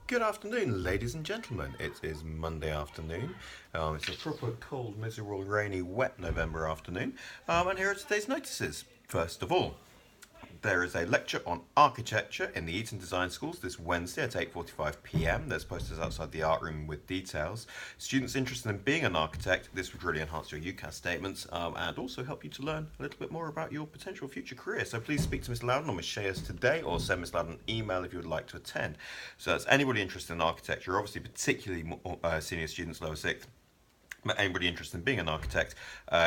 Good afternoon, ladies and gentlemen. It is Monday afternoon. It's a proper cold, miserable, rainy, wet November afternoon. And here are today's notices. First of all, there is a lecture on architecture in the Eton Design Schools this Wednesday at 8:45 p.m. There's posters outside the art room with details. Students interested in being an architect, this would really enhance your UCAS statements and also help you to learn a little bit more about your potential future career. So please speak to Miss Loudon or Miss Shayers today, or send Miss Loudon an email if you would like to attend. So that's anybody interested in architecture, obviously particularly senior students, lower sixth. But anybody interested in being an architect,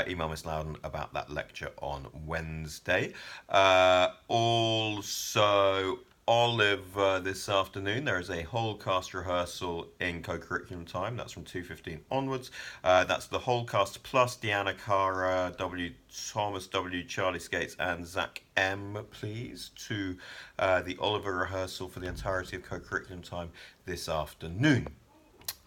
email Miss Loudon about that lecture on Wednesday. Also, Olive, this afternoon there is a whole cast rehearsal in co-curriculum time. That's from 2:15 onwards. That's the whole cast plus Deanna Cara, W. Thomas W. Charlie Skates, and Zach M. Please to the Oliver rehearsal for the entirety of co-curriculum time this afternoon.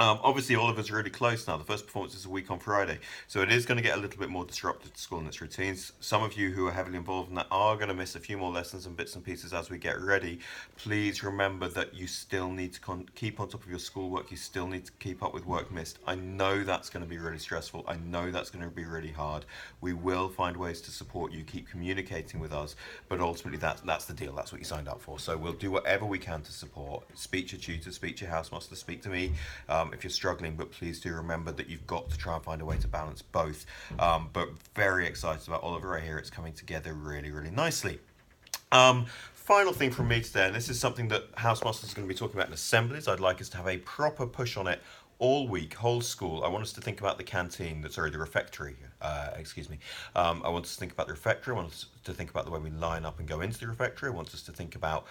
Obviously, Oliver's really close now. The first performance is a week on Friday, so it is going to get a little bit more disrupted to school and its routines. Some of you who are heavily involved in that are going to miss a few more lessons and bits and pieces as we get ready. Please remember that you still need to keep on top of your schoolwork. You still need to keep up with work missed. I know that's going to be really stressful. I know that's going to be really hard. We will find ways to support you. Keep communicating with us, but ultimately that's the deal. That's what you signed up for. So we'll do whatever we can to support. Speak to your tutor, speak to your housemaster, speak to me. If you're struggling, but please do remember that you've got to try and find a way to balance both. But very excited about Oliver. I hear it's coming together really, really nicely. Final thing from me today, and this is something that Housemasters is going to be talking about in assemblies. I'd like us to have a proper push on it all week, whole school. I want us to think about the canteen, the refectory, excuse me. I want us to think about the refectory. I want us to think about the way we line up and go into the refectory. I want us to think about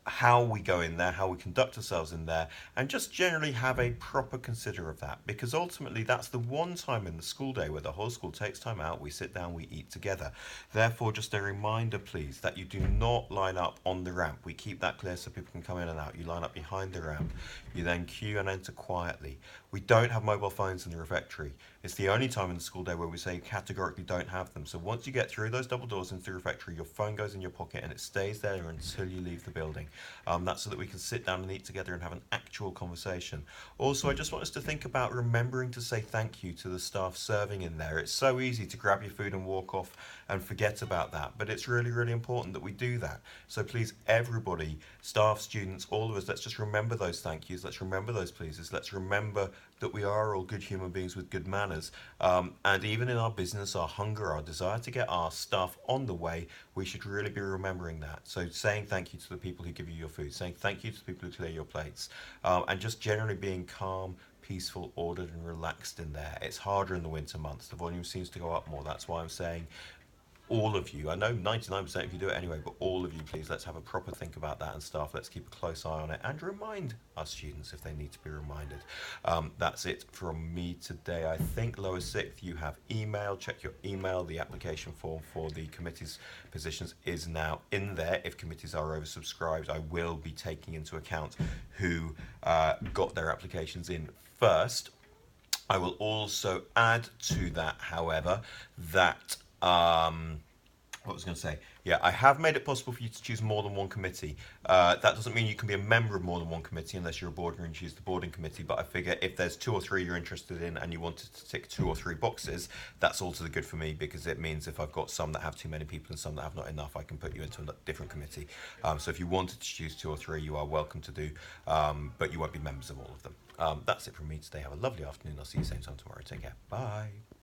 how we go in there, how we conduct ourselves in there, and just generally have a proper consider of that. Because ultimately, that's the one time in the school day where the whole school takes time out, we sit down, we eat together. Therefore, just a reminder, please, that you do not line up on the ramp. We keep that clear so people can come in and out. You line up behind the ramp. You then queue and enter quietly. We don't have mobile phones in the refectory. It's the only time in the school day where we say categorically don't have them. So once you get through those double doors into the refectory, your phone goes in your pocket and it stays there until you leave the building. That's so that we can sit down and eat together and have an actual conversation. Also, I just want us to think about remembering to say thank you to the staff serving in there. It's so easy to grab your food and walk off and forget about that, but it's really, really important that we do that. So please, everybody, staff, students, all of us, let's just remember those thank yous. Let's remember those pleases. Let's remember that we are all good human beings with good manners. And even in our business, our hunger, our desire to get our stuff on the way, we should really be remembering that. So saying thank you to the people who give you your food, saying thank you to the people who clear your plates, and just generally being calm, peaceful, ordered, and relaxed in there. It's harder in the winter months. The volume seems to go up more. That's why I'm saying all of you, I know 99% if you do it anyway, but all of you, please, let's have a proper think about that, and staff, let's keep a close eye on it and remind our students if they need to be reminded. That's it from me today. I think lower sixth, you have email. Check your email. The application form for the committee's positions is now in there. If committees are oversubscribed, I will be taking into account who got their applications in first. I will also add to that, however, that what was I going to say? Yeah, I have made it possible for you to choose more than one committee. That doesn't mean you can be a member of more than one committee unless you're a board member and choose the boarding committee. But I figure if there's two or three you're interested in and you wanted to tick two or three boxes, that's also good for me, because it means if I've got some that have too many people and some that have not enough, I can put you into a different committee. So if you wanted to choose two or three, you are welcome to do, but you won't be members of all of them. That's it from me today. Have a lovely afternoon. I'll see you same time tomorrow. Take care. Bye.